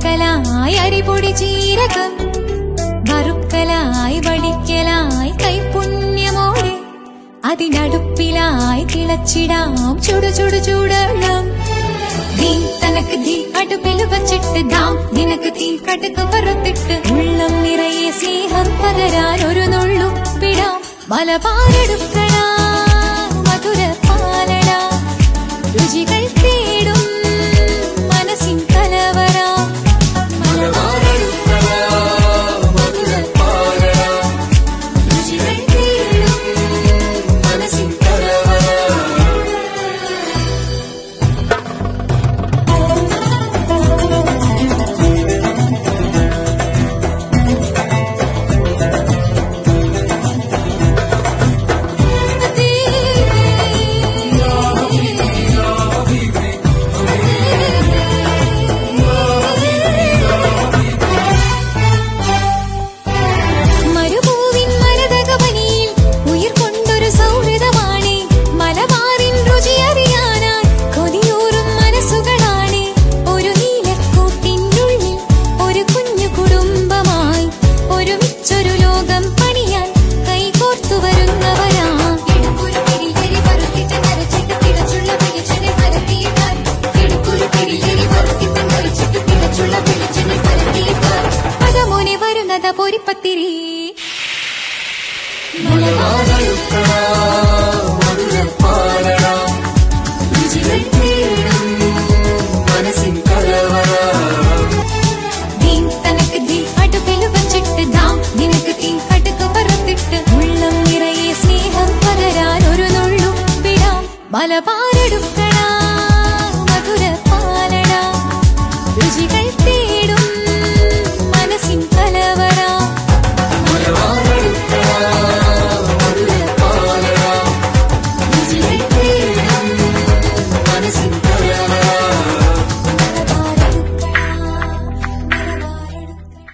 വറുക്കലായി അരിപൊടി ജീരകം, വറുക്കലായി വടിക്കലായി കൈപുണ്യമോടെ, അതിനടുപ്പിലായി തിളച്ചിടാം ചുടു ചുടു ചൂടണം. തീ തനക്ക് തീ അടുപ്പിൽ വച്ചിട്ട് ദാം നിനക്ക് തീ കടുക് വറുത്തിട്ട്, ഉള്ളം നിറയെ സ്നേഹം പകരാൻ ഒരു നുള്ളും പിടാം. മലബാറെടുക്കണ മധുര പാലട, രുചികൾ തേടും മനസ്സിൻ കലവറ. പൊരിപ്പത്തിരി തനക്ക് തീ അടുപ്പിൽ വച്ചിട്ട് ദാം നിനക്ക് തീ കടുക് വറുത്തിട്ട്, ഉള്ളം നിറയെ സ്നേഹം പകരാൻ ഒരു നുള്ളും പിടാം. മലബാറെടുക്ക